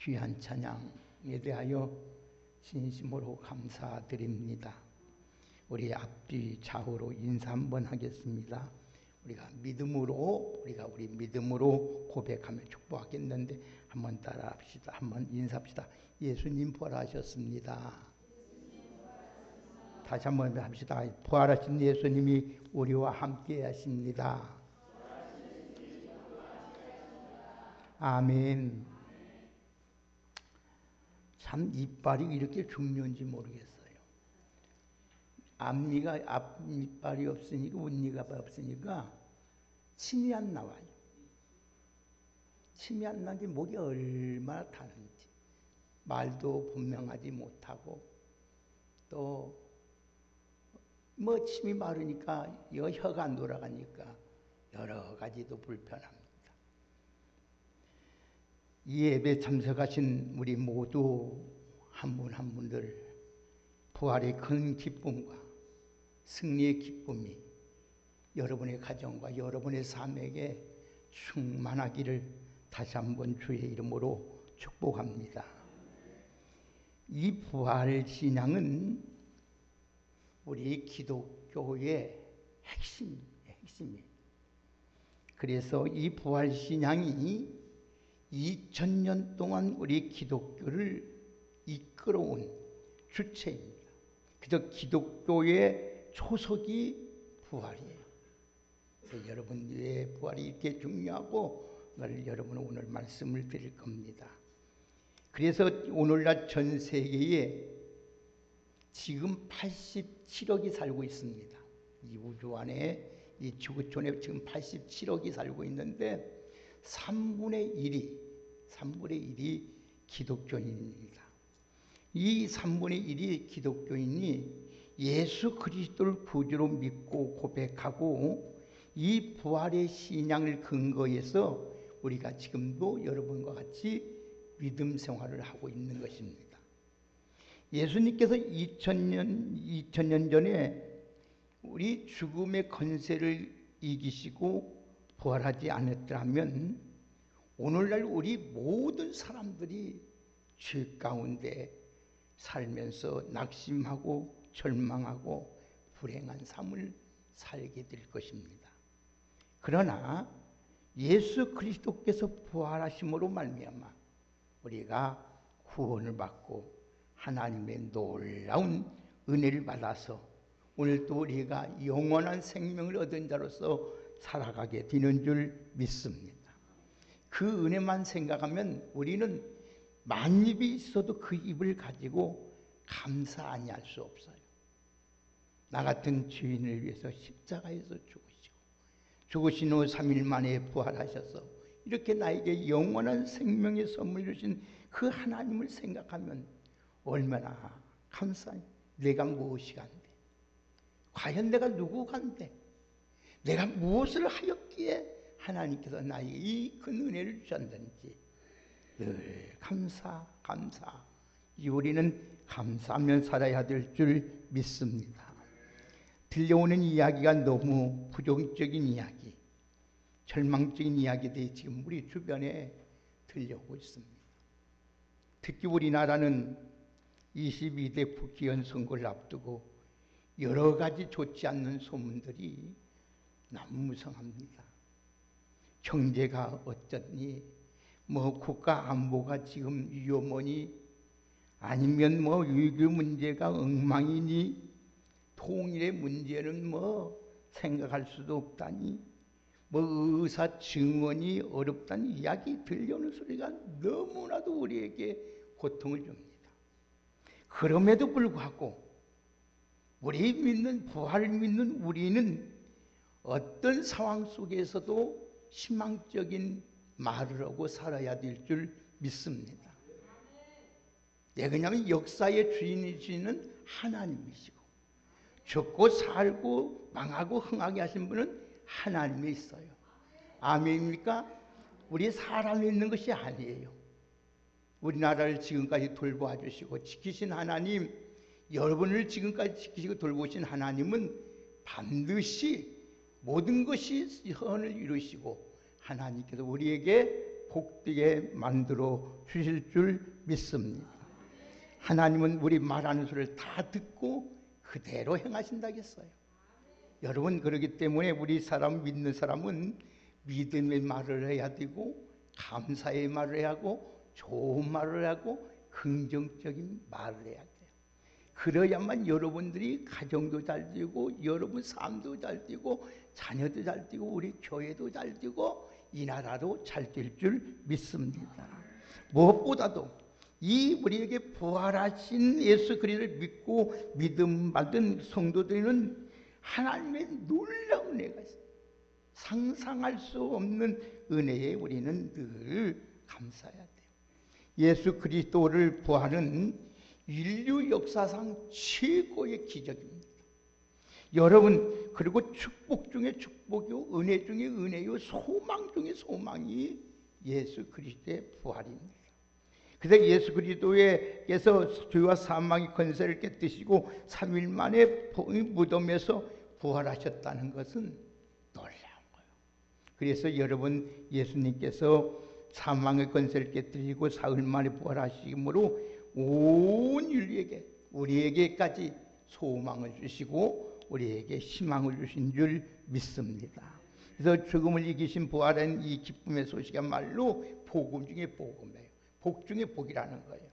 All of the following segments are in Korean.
귀한 찬양에 대하여 진심으로 감사드립니다. 우리 앞뒤 좌우로 인사 한번 하겠습니다. 우리가 우리 믿음으로 고백하며 축복하겠는데 한번 따라합시다. 한번 인사합시다. 예수님 부활하셨습니다. 다시 한번 합시다. 부활하신 예수님이 우리와 함께 하십니다. 아멘. 참 이빨이 이렇게 중요한지 모르겠어요. 앞이빨이 없으니까 웃니가 없으니까 침이 안 나와요. 침이 안 나는 게 목이 얼마나 타는지. 말도 분명하지 못하고 또 뭐 침이 마르니까 혀가 안 돌아가니까 여러 가지도 불편합니다. 이 예배 참석하신 우리 모두 한 분 한 분들 부활의 큰 기쁨과 승리의 기쁨이 여러분의 가정과 여러분의 삶에게 충만하기를 다시 한번 주의 이름으로 축복합니다. 이 부활 신앙은 우리 기독교의 핵심이에요. 그래서 이 부활 신앙이 2000년 동안 우리 기독교를 이끌어온 주체입니다. 그래서 기독교의 초석이 부활이에요. 그래서 여러분의 부활이 이렇게 중요하고 여러분은 오늘 말씀을 드릴 겁니다. 그래서 오늘날 전 세계에 지금 87억이 살고 있습니다. 이 우주 안에 이 지구촌에 지금 87억이 살고 있는데 3분의 1이 기독교인입니다. 이 3분의 1이 기독교인이 예수 그리스도를 구주로 믿고 고백하고 이 부활의 신앙을 근거해서 우리가 지금도 여러분과 같이 믿음 생활을 하고 있는 것입니다. 예수님께서 2000년 전에 우리 죽음의 권세를 이기시고 부활하지 않았더라면 오늘날 우리 모든 사람들이 죄 가운데 살면서 낙심하고 절망하고 불행한 삶을 살게 될 것입니다. 그러나 예수 그리스도께서 부활하심으로 말미암아 우리가 구원을 받고 하나님의 놀라운 은혜를 받아서 오늘도 우리가 영원한 생명을 얻은 자로서 살아가게 되는 줄 믿습니다. 그 은혜만 생각하면 우리는 만입이 있어도 그 입을 가지고 감사 아니할 수 없어요. 나 같은 죄인을 위해서 십자가에서 죽으신 후 3일 만에 부활하셔서 이렇게 나에게 영원한 생명의 선물을 주신 그 하나님을 생각하면 얼마나 감사해. 내가 무엇이 간데? 과연 내가 누구간데? 내가 무엇을 하였기에 하나님께서 나에게 이 큰 은혜를 주셨는지 늘 감사. 우리는 감사하며 살아야 될 줄 믿습니다. 들려오는 이야기가 너무 부정적인 이야기, 절망적인 이야기들이 지금 우리 주변에 들려오고 있습니다. 특히 우리나라는 22대 국회의원 선거를 앞두고 여러 가지 좋지 않는 소문들이 너무 무성합니다. 경제가 어쩌니, 뭐 국가 안보가 지금 위험하니, 아니면 뭐 외교 문제가 엉망이니, 통일의 문제는 뭐 생각할 수도 없다니, 뭐 의사 증언이 어렵다는 이야기 들려오는 소리가 너무나도 우리에게 고통을 줍니다. 그럼에도 불구하고 우리 믿는 부활을 믿는 우리는 어떤 상황 속에서도 희망적인 말을 하고 살아야 될 줄 믿습니다. 왜냐하면 역사의 주인이시는 하나님이시고 죽고 살고 망하고 흥하게 하신 분은 하나님이 있어요. 아멘입니까? 우리 사람이 있는 것이 아니에요. 우리나라를 지금까지 돌보아 주시고 지키신 하나님, 여러분을 지금까지 지키시고 돌보신 하나님은 반드시 모든 것이 선을 이루시고 하나님께서 우리에게 복되게 만들어 주실 줄 믿습니다. 하나님은 우리 말하는 소리를 다 듣고 그대로 행하신다겠어요. 여러분, 그렇기 때문에 우리 사람, 믿는 사람은 믿음의 말을 해야 되고, 감사의 말을 해야 하고, 좋은 말을 하고, 긍정적인 말을 해야 돼요. 그래야만 여러분들이 가정도 잘 되고, 여러분 삶도 잘 되고, 자녀도 잘 되고, 우리 교회도 잘 되고, 이 나라도 잘 될 줄 믿습니다. 무엇보다도 이 우리에게 부활하신 예수 그리스도를 믿고 믿음 받은 성도들은 하나님의 놀라운 은혜가 있어요. 상상할 수 없는 은혜에 우리는 늘 감사해야 돼요. 예수 그리스도를 부활은 인류 역사상 최고의 기적입니다. 여러분, 그리고 축복 중에 축복이요, 은혜 중에 은혜요, 소망 중에 소망이 예수 그리스도의 부활입니다. 그래서 예수 그리스도께서 죄와 사망의 권세를 깨뜨리시고 3일 만에 무덤에서 부활하셨다는 것은 놀라운 거예요. 그래서 여러분, 예수님께서 사망의 권세를 깨뜨리고 사흘 만에 부활하심으로 온 인류에게, 우리에게까지 소망을 주시고 우리에게 희망을 주신 줄 믿습니다. 그래서 죽음을 이기신 부활한 이 기쁨의 소식이야말로 복음 중에 복음이에요. 복 중에 복이라는 거예요.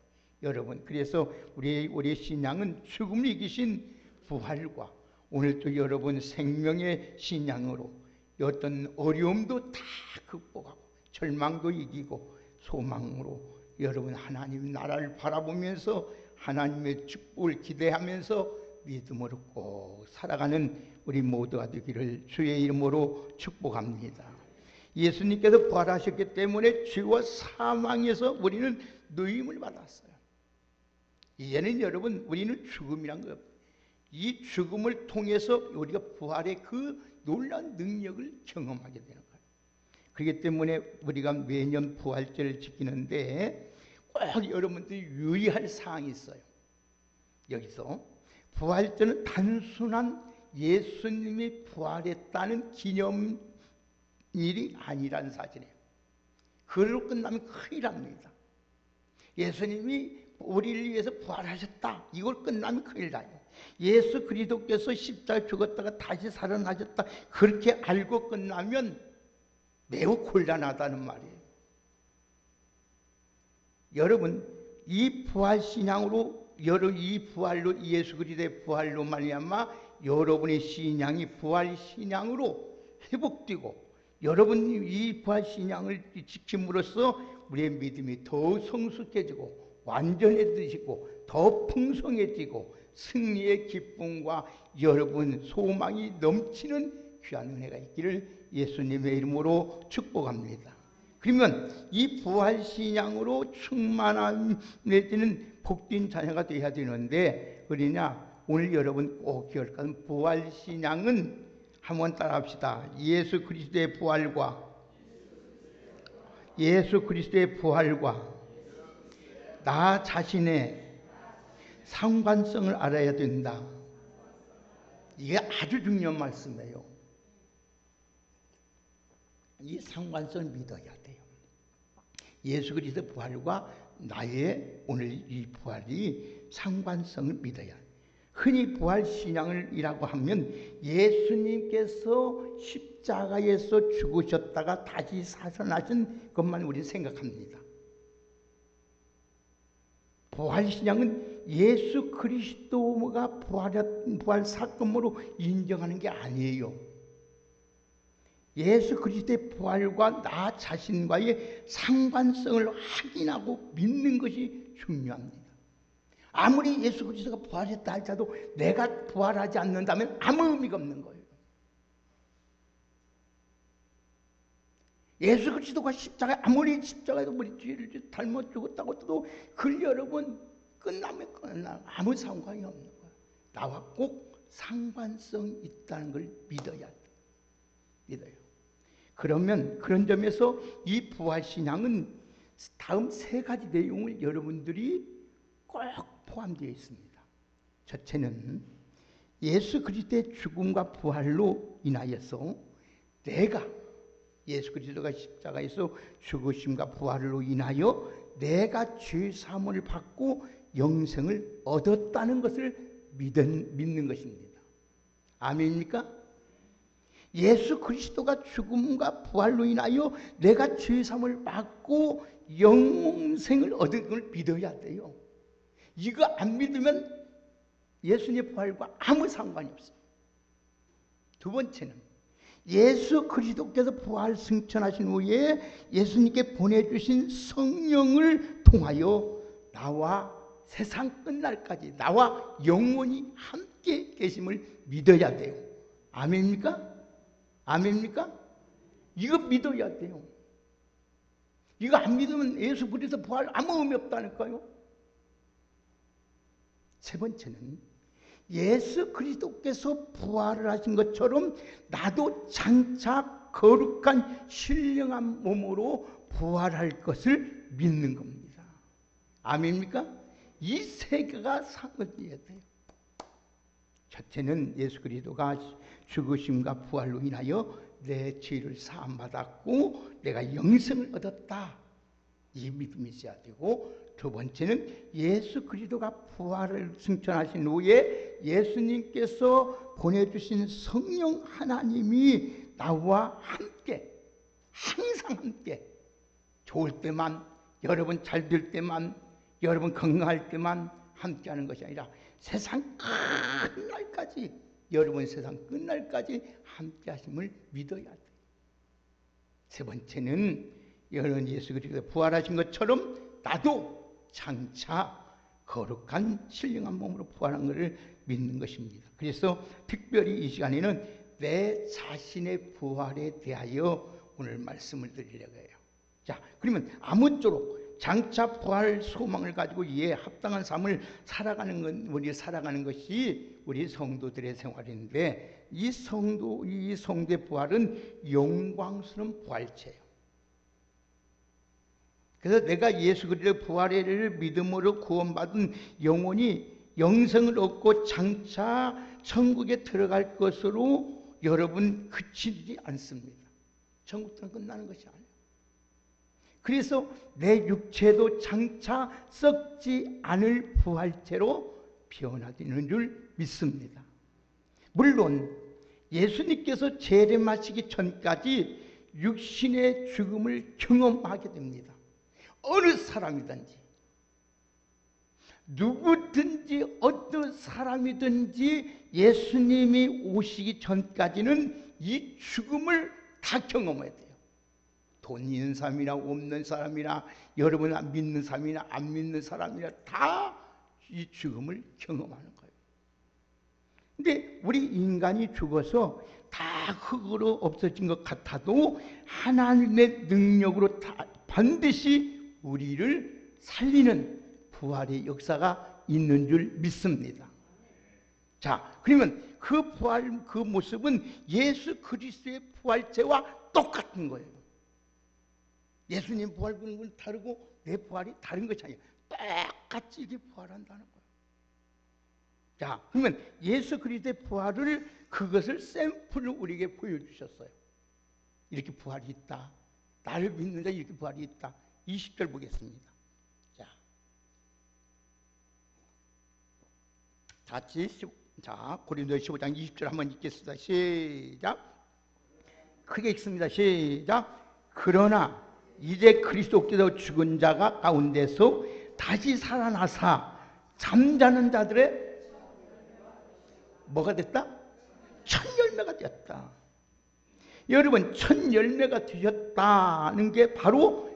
여러분, 그래서 우리의 신앙은 죽음을 이기신 부활과 오늘 또 여러분 생명의 신앙으로 어떤 어려움도 다 극복하고 절망도 이기고 소망으로 여러분 하나님 나라를 바라보면서 하나님의 축복을 기대하면서 믿음으로 꼭 살아가는 우리 모두가 되기를 주의 이름으로 축복합니다. 예수님께서 부활하셨기 때문에 죄와 사망에서 우리는 누임을 받았어요. 이제는 여러분, 우리는 죽음이란 거, 이 죽음을 통해서 우리가 부활의 그 놀라운 능력을 경험하게 되는 거예요. 그렇기 때문에 우리가 매년 부활절을 지키는데 꼭 여러분들이 유의할 사항이 있어요. 여기서 부활절은 단순한 예수님이 부활했다는 기념일이 아니라는 사실이에요. 그걸로 끝나면 큰일 납니다. 예수님이 우리를 위해서 부활하셨다, 이걸 끝나면 큰일 나요. 예수 그리스도께서 십자가에 죽었다가 다시 살아나셨다, 그렇게 알고 끝나면 매우 곤란하다는 말이에요. 여러분, 이 부활신앙으로, 이 부활로, 예수 그리스도의 부활로 말미암아 여러분의 신앙이 부활신앙으로 회복되고, 여러분이 이 부활신앙을 지킴으로써 우리의 믿음이 더 성숙해지고 완전해지고 더 풍성해지고 승리의 기쁨과 여러분 소망이 넘치는 귀한 은혜가 있기를 예수님의 이름으로 축복합니다. 그러면 이 부활신앙으로 충만해지는 복된 자녀가 되어야 되는데 그러냐? 오늘 여러분 꼭 기억하는 부활신앙은 한번 따라합시다. 예수 그리스도의 부활과 나 자신의 상관성을 알아야 된다. 이게 아주 중요한 말씀이에요. 이 상관성을 믿어야 돼요. 예수 그리스도의 부활과 나의 오늘 이 부활이 상관성을 믿어야 돼요. 흔히 부활신앙이라고 하면 예수님께서 십자가에서 죽으셨다가 다시 살아나신 것만 우리는 생각합니다. 부활신앙은 예수 그리스도가 부활 사건으로 인정하는 게 아니에요. 예수 그리스도의 부활과 나 자신과의 상관성을 확인하고 믿는 것이 중요합니다. 아무리 예수 그리스도가 부활했다 할지라도 내가 부활하지 않는다면 아무 의미가 없는 거예요. 예수 그리스도가 아무리 십자가에서 우리 죄를 닮아 죽었다고 해도 그 여러분 끝나면 아무 상관이 없는 거예요. 나와 꼭 상관성이 있다는 걸 믿어야 돼. 믿어요. 그러면 그런 점에서 이 부활신앙은 다음 세 가지 내용을 여러분들이 꼭 포함되어 있습니다. 첫째는 예수 그리스도의 죽음과 부활로 인하여서 내가 예수 그리스도가 십자가에서 죽으심과 부활로 인하여 내가 죄 사함을 받고 영생을 얻었다는 것을 믿는 것입니다. 아멘입니까? 예수 그리스도가 죽음과 부활로 인하여 내가 죄 사함을 받고 영생을 얻은 걸 믿어야 돼요. 이거 안 믿으면 예수님의 부활과 아무 상관이 없어요. 두 번째는 예수 그리스도께서 부활 승천하신 후에 예수님께 보내주신 성령을 통하여 나와 세상 끝날까지 나와 영원히 함께 계심을 믿어야 돼요. 아멘입니까? 아멘입니까? 이거 믿어야 돼요. 이거 안 믿으면 예수 그리스도 부활 아무 의미 없다니까요. 세 번째는 예수 그리스도께서 부활을 하신 것처럼 나도 장차 거룩한 신령한 몸으로 부활할 것을 믿는 겁니다. 아멘입니까? 이 세 개가 상응해야 돼요. 첫째는 예수 그리스도가 죽으심과 부활로 인하여 내 죄를 사함받았고 내가 영생을 얻었다. 이 믿음이 있어야 되고, 두 번째는 예수 그리스도가 부활을 승천하신 후에 예수님께서 보내주신 성령 하나님이 나와 함께, 항상 함께, 좋을 때만, 여러분 잘 될 때만, 여러분 건강할 때만 함께하는 것이 아니라 세상 끝날까지, 여러분 세상 끝날까지 함께하심을 믿어야 돼요. 세 번째는 여러분 예수 그리스도 부활하신 것처럼 나도 장차 거룩한 신령한 몸으로 부활한 것을 믿는 것입니다. 그래서 특별히 이 시간에는 내 자신의 부활에 대하여 오늘 말씀을 드리려고 해요. 자, 그러면 아무쪼록 장차 부활 소망을 가지고 이에 합당한 삶을 살아가는 건, 우리 살아가는 것이 우리 성도들의 생활인데, 이 성도의 부활은 영광스러운 부활체예요. 그래서 내가 예수 그리스도의 부활을 믿음으로 구원받은 영혼이 영생을 얻고 장차 천국에 들어갈 것으로 여러분 그치지 않습니다. 천국은 끝나는 것이 아니에요. 그래서 내 육체도 장차 썩지 않을 부활체로 변화되는 줄 믿습니다. 물론 예수님께서 재림하시기 전까지 육신의 죽음을 경험하게 됩니다. 어느 사람이든지, 누구든지, 어떤 사람이든지 예수님이 오시기 전까지는 이 죽음을 다 경험해야 돼요. 돈 있는 사람이나 없는 사람이나, 여러분 안 믿는 사람이나 안 믿는 사람이나 다 이 죽음을 경험하는 거예요. 근데 우리 인간이 죽어서 다 흙으로 없어진 것 같아도 하나님의 능력으로 다 반드시 우리를 살리는 부활의 역사가 있는 줄 믿습니다. 자, 그러면 그 부활, 그 모습은 예수 그리스도의 부활체와 똑같은 거예요. 예수님 부활은 다르고 내 부활이 다른 것이 아니에요. 똑같이 이렇게 부활한다는 거예요. 자, 그러면 예수 그리스도의 부활을, 그것을 샘플로 우리에게 보여주셨어요. 이렇게 부활이 있다. 나를 믿는 자 이렇게 부활이 있다. 20절 보겠습니다. 자, 같이 고린도서 15장 20절 한번 읽겠습니다. 시작. 크게 읽습니다. 시작. 그러나 이제 그리스도께서 죽은 자가 가운데서 다시 살아나사 잠자는 자들의 뭐가 됐다? 첫 열매가 되었다. 여러분, 첫 열매가 되셨다는 게 바로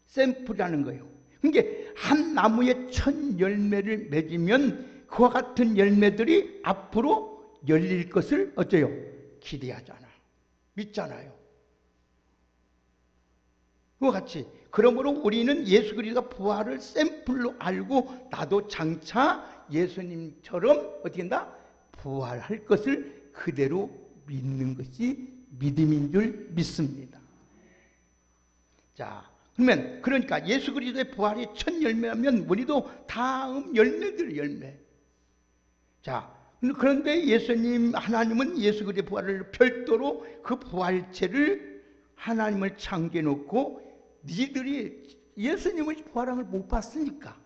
샘플이라는 거예요. 그러니까 한 나무에 첫 열매를 맺으면 그와 같은 열매들이 앞으로 열릴 것을 어째요? 기대하잖아. 믿잖아요. 그와 같이, 그러므로 우리는 예수 그리스도가 부활을 샘플로 알고 나도 장차 예수님처럼 어떻게 한다? 부활할 것을 그대로 믿는 것이 믿음인 줄 믿습니다. 자, 그러니까 예수 그리스도의 부활이 첫 열매하면 우리도 다음 열매들의 열매. 자, 그런데 예수님, 하나님은 예수 그리스도의 부활을 별도로 그 부활체를 하나님을 창조해 놓고 니들이 예수님의 부활함을 못 봤으니까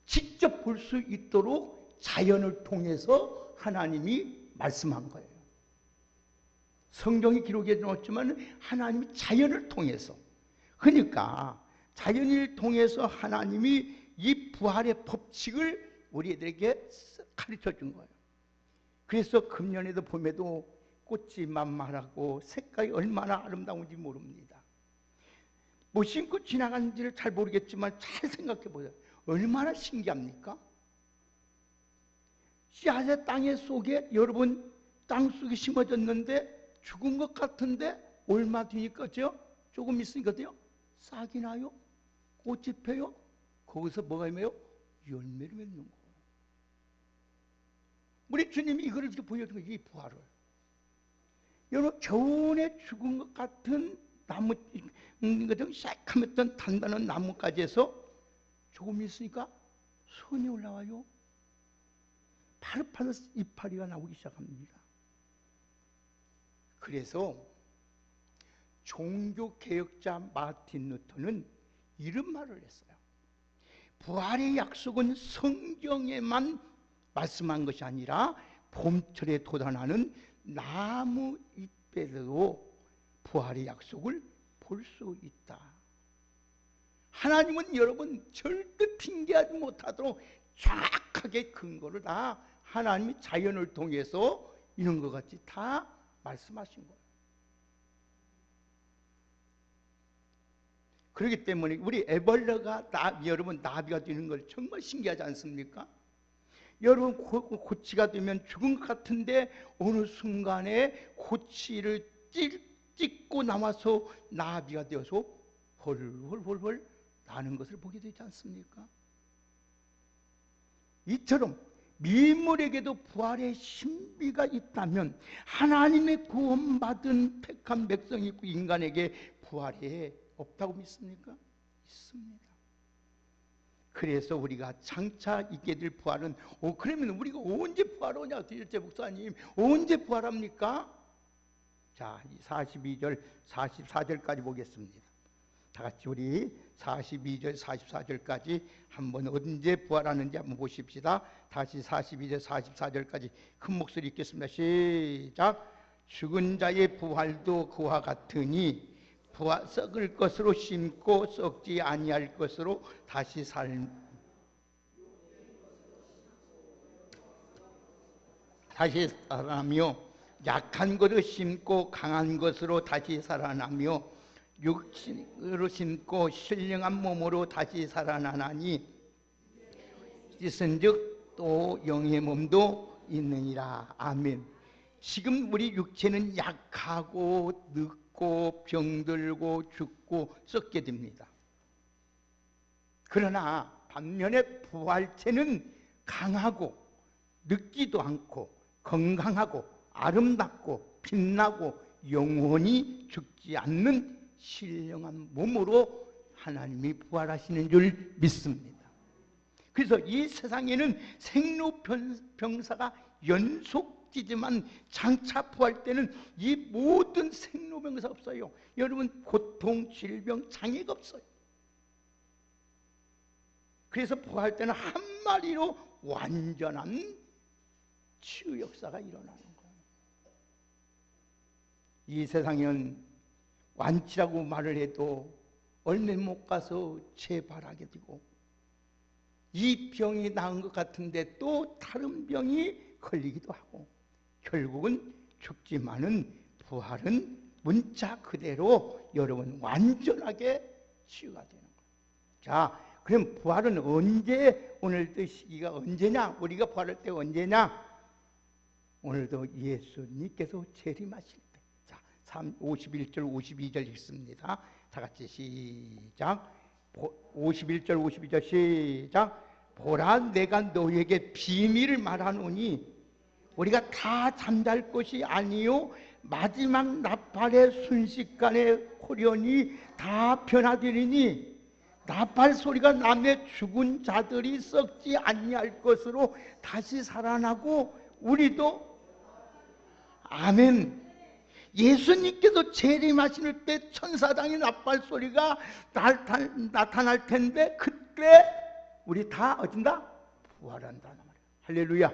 직접 볼 수 있도록 자연을 통해서 하나님이 말씀한 거예요. 성경이 기록해 놓았지만 하나님이 자연을 통해서, 그러니까 자연을 통해서 하나님이 이 부활의 법칙을 우리들에게 가르쳐 준 거예요. 그래서 금년에도 봄에도 꽃이 만발하고 색깔이 얼마나 아름다운지 모릅니다. 뭐 신고 지나간지를 잘 모르겠지만 잘 생각해 보세요. 얼마나 신기합니까? 씨앗의 땅의 속에, 여러분 땅 속에 심어졌는데 죽은 것 같은데 얼마 뒤니까죠? 조금 있으니까요 싹이 나요, 꽃이 펴요. 거기서 뭐가 있나요? 열매를 맺는 거예요. 우리 주님이 이거를 이렇게 보여준 거예요. 이 부활을. 여러분 겨우내 죽은 것 같은 나무, 새카맸던 단단한 나뭇가지에서 조금 있으니까 선이 올라와요. 파릇파릇 이파리가 나오기 시작합니다. 그래서 종교개혁자 마틴 루터는 이런 말을 했어요. 부활의 약속은 성경에만 말씀한 것이 아니라 봄철에 돋아나는 나무 잎에도 부활의 약속을 볼 수 있다. 하나님은 여러분 절대 핑계하지 못하도록 정확하게 근거를 다 하나님이 자연을 통해서 이런 것 같이 다 말씀하신 거예요. 그렇기 때문에 우리 애벌레가 여러분 나비가 되는 걸 정말 신기하지 않습니까? 여러분 고치가 되면 죽은 것 같은데 어느 순간에 고치를 찢고 나와서 나비가 되어서 헐헐헐헐 나는 것을 보게 되지 않습니까? 이처럼 미물에게도 부활의 신비가 있다면 하나님의 구원받은 택한 백성이 있고 인간에게 부활이 없다고 믿습니까? 있습니다. 그래서 우리가 장차 있게 될 부활은 그러면 우리가 언제 부활하냐? 도대체 목사님 언제 부활합니까? 자, 42절 44절까지 보겠습니다. 다 같이 우리 42절 44절까지 한번 언제 부활하는지 한번 보십시다. 다시 42절 44절까지 큰 목소리 읽겠습니다. 시작. 죽은 자의 부활도 그와 같으니 썩을 것으로 심고 썩지 아니할 것으로 다시 살아나며 약한 것으로 심고 강한 것으로 다시 살아나며 육신으로 심고 신령한 몸으로 다시 살아나나니 있은즉 또 영의 몸도 있느니라. 아멘. 지금 우리 육체는 약하고 늙고 병들고 죽고 썩게 됩니다. 그러나 반면에 부활체는 강하고 늙지도 않고 건강하고 아름답고 빛나고 영원히 죽지 않는 신령한 몸으로 하나님이 부활하시는 줄 믿습니다. 그래서 이 세상에는 생로병사가 연속지지만 장차 부활 때는 이 모든 생로병사 없어요. 여러분 고통, 질병, 장애가 없어요. 그래서 부활 때는 한마디로 완전한 치유 역사가 일어나는 거예요. 이 세상에는 완치라고 말을 해도 얼마 못 가서 재발하게 되고 이 병이 나은 것 같은데 또 다른 병이 걸리기도 하고 결국은 죽지만은 부활은 문자 그대로 여러분 완전하게 치유가 되는 거예요. 자, 그럼 부활은 언제, 오늘도 시기가 언제냐? 우리가 부활할 때가 언제냐? 오늘도 예수님께서 재림하실 때. 자, 51절 52절 읽습니다. 다 같이 시작. 51절 52절 시작. 보라 내가 너희에게 비밀을 말하노니 우리가 다 잠잘 것이 아니요 마지막 나팔의 순식간에 호련히 다 변화되리니 나팔 소리가 나며 죽은 자들이 썩지 아니할 것으로 다시 살아나고 우리도 아멘. 예수님께서 재림하실 때 천사장의 나팔 소리가 나타날 텐데 그때 우리 다 어딘다? 부활한다는 말이에요. 할렐루야.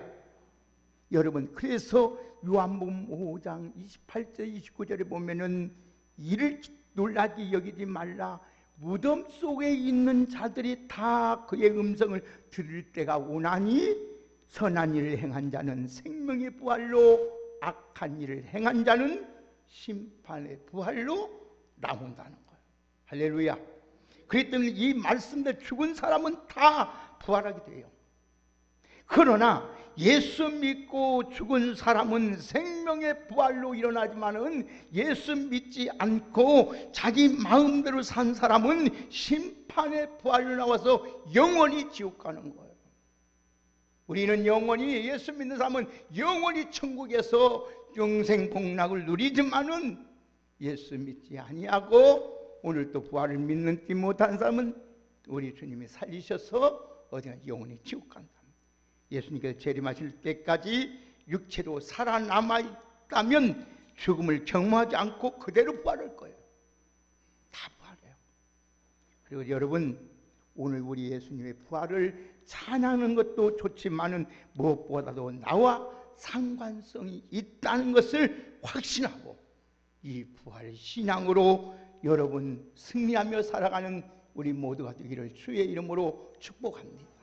여러분, 그래서 요한복음 5장 28절 29절에 보면은 이를 놀라게 여기지 말라. 무덤 속에 있는 자들이 다 그의 음성을 들을 때가 오나니 선한 일을 행한 자는 생명의 부활로, 악한 일을 행한 자는 심판의 부활로 나온다는 거예요. 할렐루야. 그렇기 때문에 이 말씀대로 죽은 사람은 다 부활하게 돼요. 그러나 예수 믿고 죽은 사람은 생명의 부활로 일어나지만은 예수 믿지 않고 자기 마음대로 산 사람은 심판의 부활로 나와서 영원히 지옥 가는 거예요. 우리는 영원히, 예수 믿는 사람은 영원히 천국에서 영생 복락을 누리지만은 예수 믿지 아니하고 오늘도 부활을 믿는 띠 못한 사람은 우리 주님이 살리셔서 어디나 영원히 지옥 간다. 예수님께서 재림하실 때까지 육체로 살아남아 있다면 죽음을 경험하지 않고 그대로 부활할 거예요. 다 부활해요. 그리고 여러분, 오늘 우리 예수님의 부활을 찬양하는 것도 좋지만은 무엇보다도 나와 상관성이 있다는 것을 확신하고 이 부활 신앙으로 여러분 승리하며 살아가는 우리 모두가 되기를 주의 이름으로 축복합니다.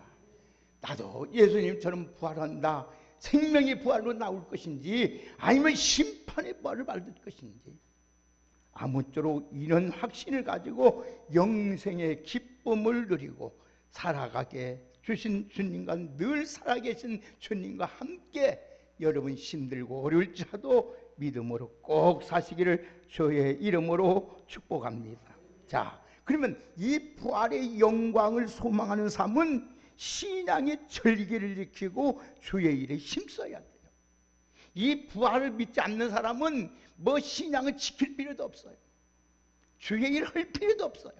나도 예수님처럼 부활한다, 생명의 부활로 나올 것인지 아니면 심판의 부활을 받을 것인지 아무쪼록 이런 확신을 가지고 영생의 기쁨을 누리고 살아가게 주신 주님과 늘 살아계신 주님과 함께 여러분 힘들고 어려울지라도 믿음으로 꼭 사시기를 주의 이름으로 축복합니다. 자, 그러면 이 부활의 영광을 소망하는 삶은 신앙의 절기를 지키고 주의 일에 힘써야 돼요. 이 부활을 믿지 않는 사람은 뭐 신앙을 지킬 필요도 없어요. 주의 일을 할 필요도 없어요.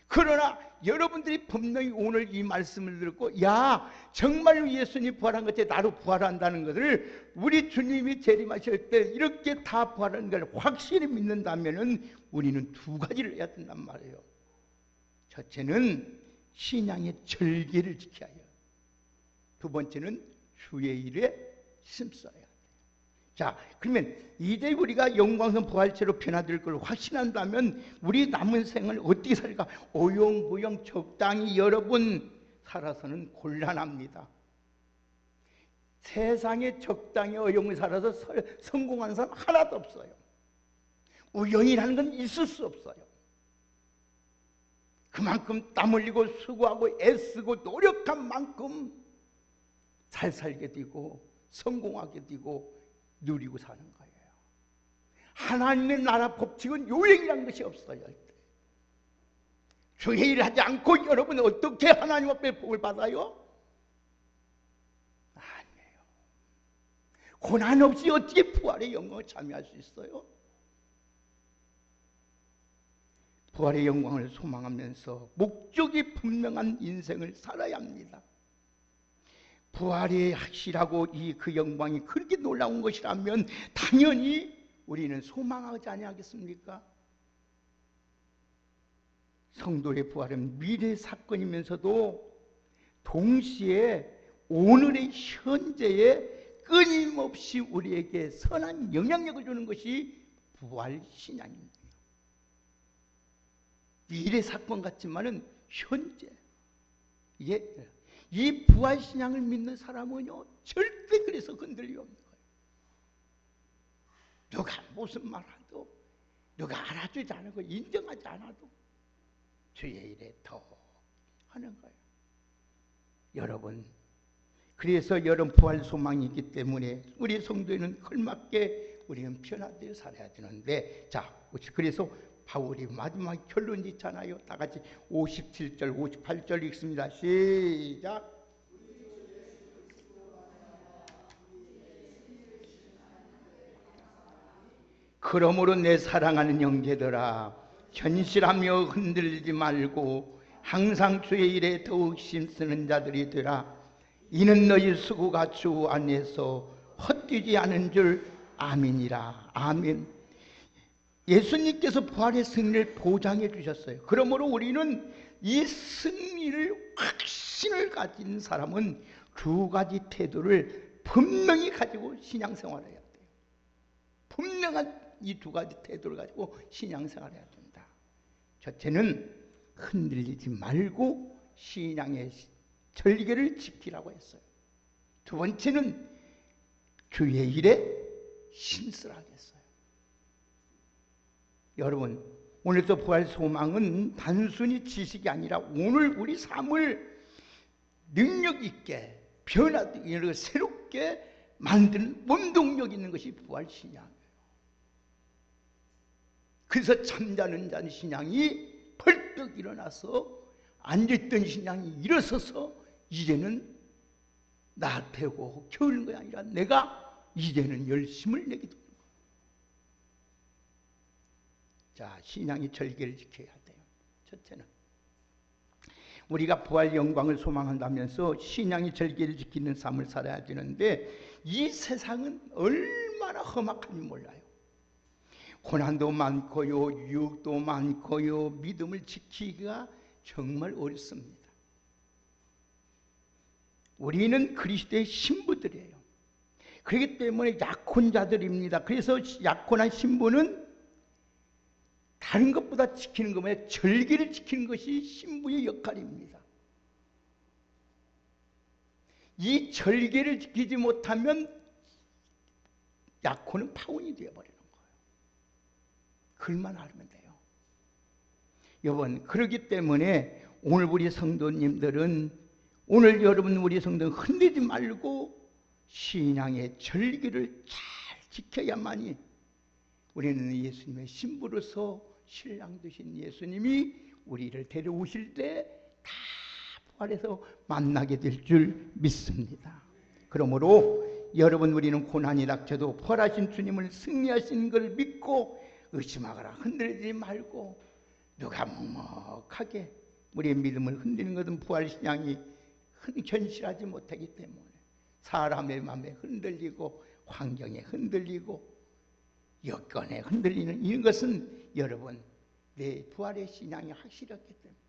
그러나 여러분들이 분명히 오늘 이 말씀을 듣고 야, 정말로 예수님 부활한 것처럼 나도 부활한다는 것을 우리 주님이 재림하실 때 이렇게 다 부활하는 걸 확실히 믿는다면 우리는 두 가지를 해야 된단 말이에요. 첫째는 신앙의 절기를 지켜야 해요. 두 번째는 주의 일에 힘써야 돼요. 자, 그러면 이제 우리가 영광선 부활체로 변화될 걸 확신한다면 우리 남은 생을 어떻게 살까? 오용부용 적당히 여러분 살아서는 곤란합니다. 세상에 적당히 어용을 살아서 성공하는 사람 하나도 없어요. 우연이라는 건 있을 수 없어요. 그만큼 땀 흘리고 수고하고 애쓰고 노력한 만큼 잘 살게 되고 성공하게 되고 누리고 사는 거예요. 하나님의 나라 법칙은 요행이라는 것이 없어요. 주의 일을 하지 않고 여러분 어떻게 하나님 앞에 복을 받아요? 아니에요. 고난 없이 어떻게 부활의 영광을 참여할 수 있어요? 부활의 영광을 소망하면서 목적이 분명한 인생을 살아야 합니다. 부활이 확실하고 그 영광이 그렇게 놀라운 것이라면 당연히 우리는 소망하지 아니하겠습니까? 성도의 부활은 미래 사건이면서도 동시에 오늘의 현재에 끊임없이 우리에게 선한 영향력을 주는 것이 부활 신앙입니다. 미래 사건 같지만은 현재 이게 이 부활 신앙을 믿는 사람은요 절대 그래서 흔들림이 없는 거예요. 누가 무슨 말하도 누가 알아주지 않고 인정하지 않아도 주의 일에 더 하는 거예요. 여러분, 그래서 여러분 부활 소망이 있기 때문에 우리 성도에는 걸맞게 우리는 변화되어 살아야 되는데, 자, 그래서 바울이 마지막 결론 있잖아요. 다 같이 57절 58절 읽습니다. 시작. 그러므로 내 사랑하는 형제들아, 견실하며 흔들리지 말고 항상 주의 일에 더욱 힘쓰는 자들이 되라. 이는 너희 수고가 주 안에서 헛되지 않은 줄 아멘이라. 아멘. 예수님께서 부활의 승리를 보장해 주셨어요. 그러므로 우리는 이 승리를 확신을 가진 사람은 두 가지 태도를 분명히 가지고 신앙생활을 해야 돼요. 분명한 이 두 가지 태도를 가지고 신앙생활을 해야 된다. 첫째는 흔들리지 말고 신앙의 절개를 지키라고 했어요. 두 번째는 주의 일에 힘쓰라고 했어요. 여러분, 오늘도 부활 소망은 단순히 지식이 아니라 오늘 우리 삶을 능력 있게 변화되게 새롭게 만드는 원동력 있는 것이 부활 신앙이에요. 그래서 잠자는 자는 신앙이 벌떡 일어나서 앉아있던 신앙이 일어서서 이제는 나태고 겨울인 것이 아니라 내가 이제는 열심을 내게 되는 거예요. 자, 신앙이 절개를 지켜야 돼요. 첫째는 우리가 부활 영광을 소망한다면서 신앙이 절개를 지키는 삶을 살아야 되는데 이 세상은 얼마나 험악한지 몰라요. 고난도 많고요, 유혹도 많고요, 믿음을 지키기가 정말 어렵습니다. 우리는 그리스도의 신부들이에요. 그렇기 때문에 약혼자들입니다. 그래서 약혼한 신부는 다른 것보다 지키는 것보다 절개를 지키는 것이 신부의 역할입니다. 이 절개를 지키지 못하면 약혼은 파혼이 되어버려요. 글만 알면 돼요. 여러분, 그렇기 때문에 오늘 우리 성도님들은 오늘 여러분 우리 성도는 흔들리지 말고 신앙의 절기를 잘 지켜야만이 우리는 예수님의 신부로서 신랑 되신 예수님이 우리를 데려오실 때 다 부활해서 만나게 될 줄 믿습니다. 그러므로 여러분 우리는 고난이 닥쳐도 부활하신 주님을 승리하신 걸 믿고 의심하거나 흔들리지 말고 누가 먹먹하게 우리의 믿음을 흔드는 것은 부활신앙이 견실하지 못하기 때문에 사람의 마음에 흔들리고 환경에 흔들리고 여건에 흔들리는 이런 것은 여러분 내 부활의 신앙이 확실했기 때문에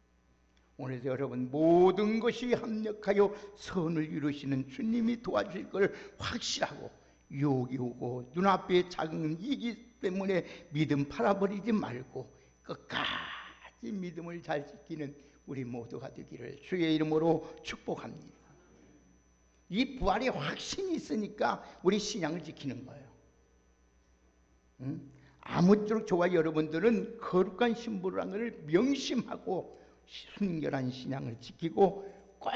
오늘도 여러분 모든 것이 합력하여 선을 이루시는 주님이 도와주실 걸 확실하고 유혹이 오고 눈앞에 작은 이기 때문에 믿음 팔아버리지 말고 끝까지 믿음을 잘 지키는 우리 모두가 되기를 주의 이름으로 축복합니다. 이 부활의 확신이 있으니까 우리 신앙을 지키는 거예요. 아무쪼록 저와 여러분들은 거룩한 신부라는 것을 명심하고 순결한 신앙을 지키고 꼭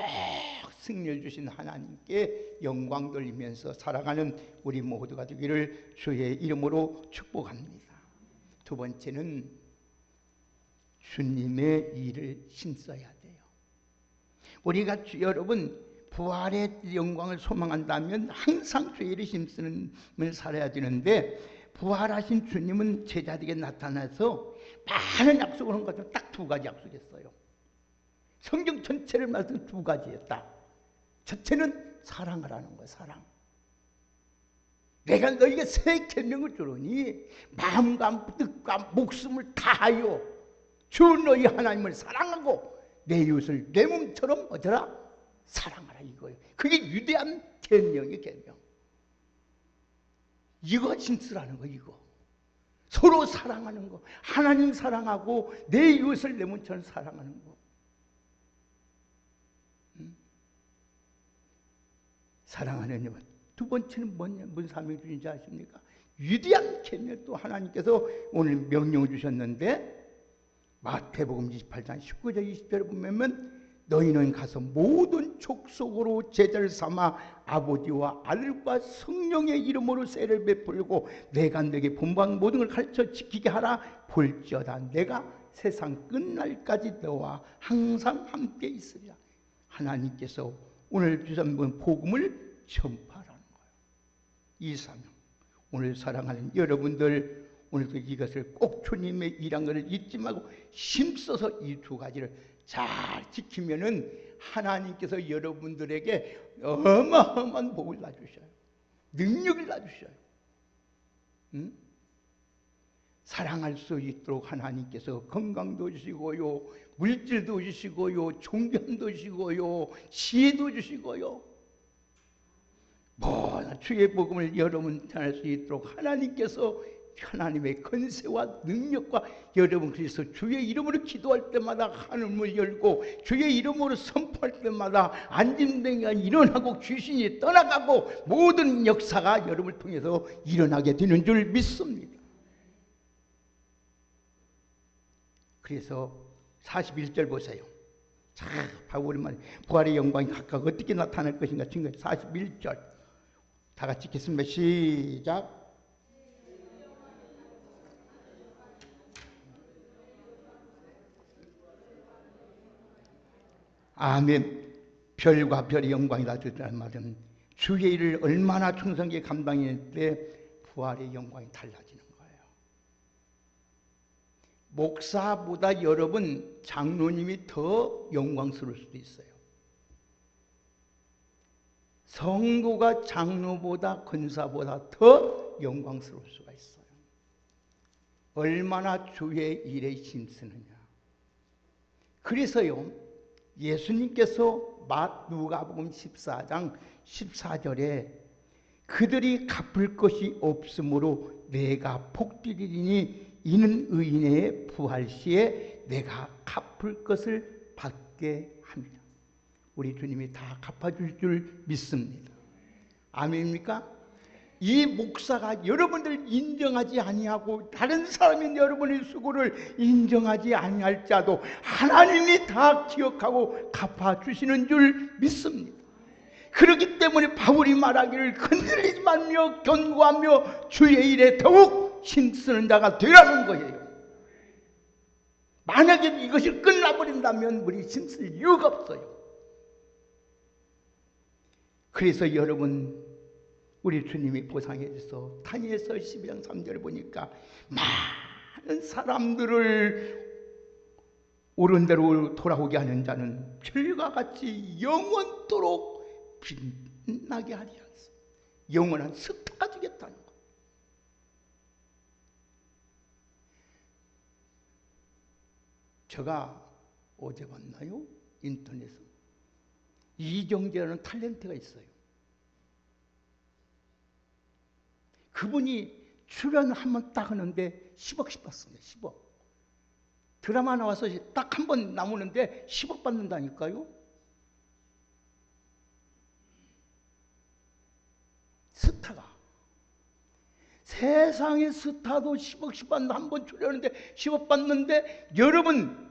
승리를 주신 하나님께 영광 돌리면서 살아가는 우리 모두가 되기를 주의 이름으로 축복합니다. 두 번째는 주님의 일을 힘써야 돼요. 우리가 여러분 부활의 영광을 소망한다면 항상 주의 일을 힘쓰는 살아야 되는데 부활하신 주님은 제자들에게 나타나서 많은 약속을 한 것은 딱 두 가지 약속했어요. 성경 전체를 말씀 두 가지였다. 첫째는 사랑하라는 거예요. 사랑. 내가 너에게 새 계명을 주노니 마음과 뜻과 목숨을 다하여 주 너희 하나님을 사랑하고 내 이웃을 내 몸처럼 어쩌라? 사랑하라 이거예요. 그게 위대한 계명의 계명. 이거 힘쓰라는 거 이거. 서로 사랑하는 거. 하나님 사랑하고 내 이웃을 내 몸처럼 사랑하는 거. 사랑하는 여러분. 두 번째는 뭔 사명을 주신지 아십니까? 위대한 계명 또 하나님께서 오늘 명령을 주셨는데 마태복음 28장 19절 20절에 보면 너희는 가서 모든 족속으로 제자를 삼아 아버지와 아들과 성령의 이름으로 세례를 베풀고 내가 너에게 본받은 모든 걸 가르쳐 지키게 하라. 볼지어다 내가 세상 끝날까지 너와 항상 함께 있으리라. 하나님께서 오늘 주신 복음을 전파하라는 거예요. 이 사명. 오늘 사랑하는 여러분들 오늘도 이것을 꼭 주님의 일한 것을 잊지 말고 힘써서 이 두 가지를 잘 지키면은 하나님께서 여러분들에게 어마어마한 복을 놔주셔요. 능력을 놔주셔요. 사랑할 수 있도록 하나님께서 건강도 주시고요, 물질도 주시고요, 존경도 주시고요, 지혜도 주시고요. 주의 복음을 여러분 전할 수 있도록 하나님께서 하나님의 권세와 능력과 여러분 그래서 주의 이름으로 기도할 때마다 하늘문을 열고 주의 이름으로 선포할 때마다 안진뱅이가 일어나고 귀신이 떠나가고 모든 역사가 여러분을 통해서 일어나게 되는 줄 믿습니다. 그래서 41절 보세요. 자, 바울이 말해 부활의 영광이 각각 어떻게 나타날 것인가 증거. 41절 다 같이 읽겠습니다. 시작. 아멘. 별과 별의 영광이다 듣는 말은 주의 일을 얼마나 충성하게 감당했을 때 부활의 영광이 달라지는 거예요. 목사보다 여러분 장로님이 더 영광스러울 수도 있어요. 성도가 장로보다 권사보다 더 영광스러울 수가 있어요. 얼마나 주의 일에 힘쓰느냐. 그래서요 예수님께서 누가복음 14장 14절에 그들이 갚을 것이 없으므로 내가 복드리리니 이는 의인의 부활 시에 내가 갚을 것을 받게 합니다. 우리 주님이 다 갚아줄 줄 믿습니다. 아멘입니까? 이 목사가 여러분들 인정하지 아니하고 다른 사람이 여러분의 수고를 인정하지 아니할지라도 하나님이 다 기억하고 갚아주시는 줄 믿습니다. 그렇기 때문에 바울이 말하기를 흔들리지 말며 견고하며 주의 일에 더욱 힘쓰는 자가 되라는 거예요. 만약에 이것이 끝나버린다면 우리 힘쓸 이유가 없어요. 그래서 여러분 우리 주님이 보상해 주셔서 다니엘서 12장 3절을 보니까 많은 사람들을 옳은 대로 돌아오게 하는 자는 별과 같이 영원토록 빛나게 하리라. 영원한 스타가 되겠다는 것. 제가 어제 봤나요? 인터넷에 이정재라는 탤런트가 있어요. 그분이 출연 한 번 딱 하는데 10억씩 받습니다. 10억. 드라마 나와서 딱 한 번 나오는데 10억 받는다니까요. 스타가. 세상의 스타도 10억씩 받는다. 한 번 출연하는데 10억 받는데 여러분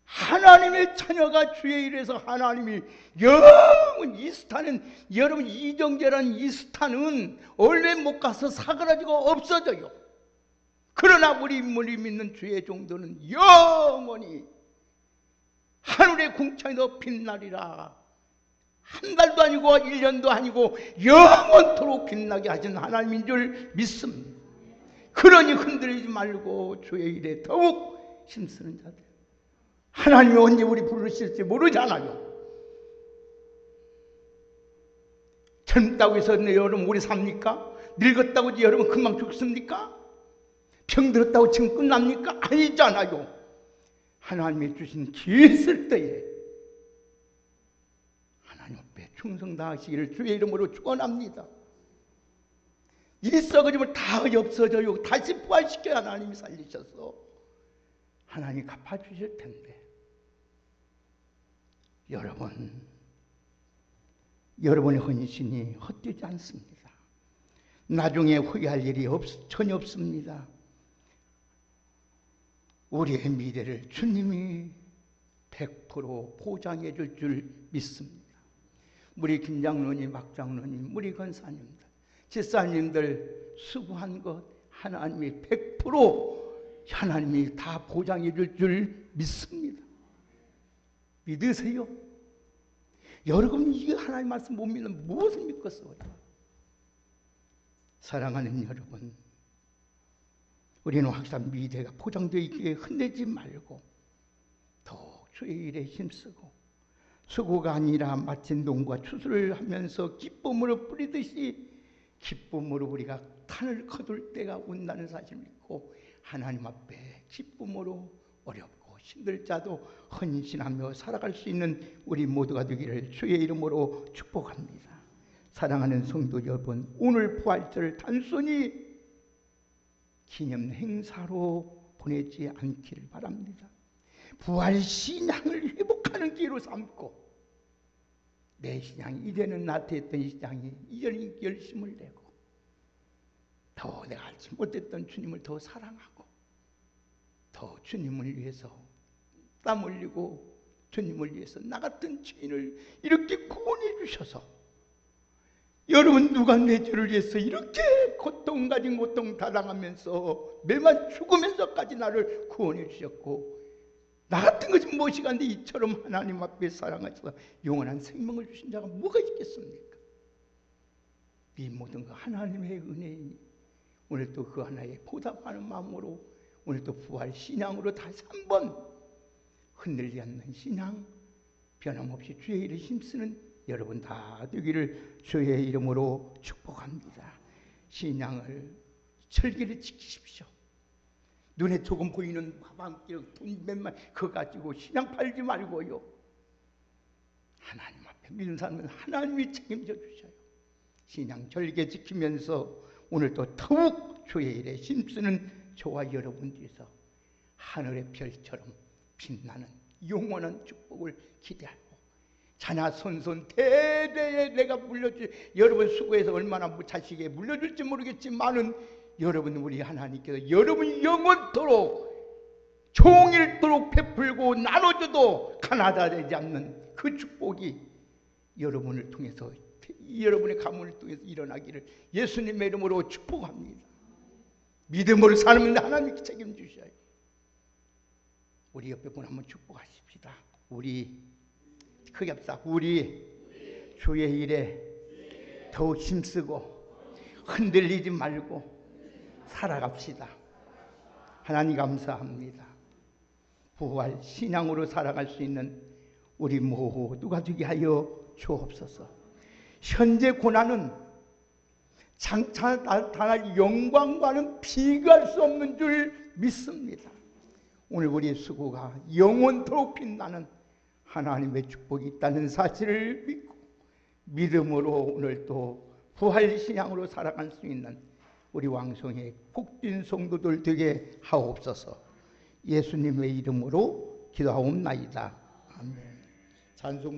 하나님의 자녀가 주의 일에서 하나님이 영원 이 스타는 여러분 이정재라는 이 스타는 원래 못 가서 사그라지고 없어져요. 그러나 우리 믿는 주의 종도는 영원히 하늘의 궁창에서 빛나리라. 한 달도 아니고 1년도 아니고 영원토록 빛나게 하신 하나님인 줄 믿습니다. 그러니 흔들리지 말고 주의 일에 더욱 힘쓰는 자들. 하나님이 언제 우리 부르실지 모르잖아요. 젊다고 해서 여러분 오래 삽니까? 늙었다고 해서 여러분 금방 죽습니까? 병들었다고 지금 끝납니까? 아니잖아요. 하나님이 주신 기회 있을 때에 하나님 앞에 충성 다하시기를 주의 이름으로 축원합니다. 이 썩어짐을 다 없어져요. 다시 부활시켜 하나님이 살리셔서 하나님이 갚아주실 텐데 여러분의 헌신이 헛되지 않습니다. 나중에 후회할 일이 전혀 없습니다. 우리의 미래를 주님이 100% 보장해 줄 줄 믿습니다. 우리 김장로님, 박장로님, 우리 권사님들, 집사님들 수고한 것 하나님이 100% 하나님이 다 보장해 줄 줄 믿습니다. 믿으세요? 여러분 이게 하나님 말씀 못 믿으면 무엇을 믿겠어요? 사랑하는 여러분, 우리는 항상 미래가 포장되어 있기에 흔들리지 말고 더욱 주의 일에 힘쓰고 수고가 아니라 마친 농과 추수를 하면서 기쁨으로 뿌리듯이 기쁨으로 우리가 탄을 거둘 때가 온다는 사실을 믿고 하나님 앞에 기쁨으로 어렵고 힘들 자도 헌신하며 살아갈 수 있는 우리 모두가 되기를 주의 이름으로 축복합니다. 사랑하는 성도 여러분, 오늘 부활절을 단순히 기념 행사로 보내지 않기를 바랍니다. 부활 신앙을 회복하는 기회로 삼고 내 신앙이 이제는 나태했던 신앙이 이제는 열심을 내고 더 내가 알지 못했던 주님을 더 사랑하고 더 주님을 위해서 땀 흘리고 주님을 위해서 나 같은 죄인을 이렇게 구원해 주셔서 여러분 누가 내 죄를 위해서 이렇게 고통 가진 고통 다 당하면서 매만 죽으면서까지 나를 구원해 주셨고 나 같은 것이 무엇이간데 이처럼 하나님 앞에 사랑하셔서 영원한 생명을 주신 자가 뭐가 있겠습니까? 이 모든 거 하나님의 은혜이니 오늘 또 그 하나에 보답하는 마음으로 오늘 또 부활 신앙으로 다시 한번 흔들리지 않는 신앙, 변함없이 주의 일에 힘쓰는 여러분 다 되기를 주의 이름으로 축복합니다. 신앙을 철기를 지키십시오. 눈에 조금 보이는 화방길 돈 몇만 그거 가지고 신앙 팔지 말고요. 하나님 앞에 믿는 사람은 하나님이 책임져 주셔요. 신앙 절개 지키면서 오늘 또 더욱 주의 일에 힘쓰는 저와 여러분들께서 하늘의 별처럼 빛나는 영원한 축복을 기대하고 자녀손손 대대에 내가 물려줄 여러분 수고해서 얼마나 자식에게 물려줄지 모르겠지만은 여러분 우리 하나님께서 여러분 영원토록 종일토록 베풀고 나눠줘도 가나다되지 않는 그 축복이 여러분을 통해서 여러분의 가문을 통해서 일어나기를 예수님의 이름으로 축복합니다. 믿음으로 사는 하나님께 책임주셔요. 우리 옆에 분 한번 축복하십시다. 우리 크게 합시다. 우리 주의 일에 더욱 힘쓰고 흔들리지 말고 살아갑시다. 하나님 감사합니다. 부활 신앙으로 살아갈 수 있는 우리 모두가 되게 하여 주옵소서. 현재 고난은 장차 나타날 영광과는 비교할 수 없는 줄 믿습니다. 오늘 우리의 수고가 영원토록 빛나는 하나님의 축복이 있다는 사실을 믿고 믿음으로 오늘 또 부활 신앙으로 살아갈 수 있는 우리 왕성의 복된 성도들 되게 하옵소서. 예수님의 이름으로 기도하옵나이다. 아멘. 찬송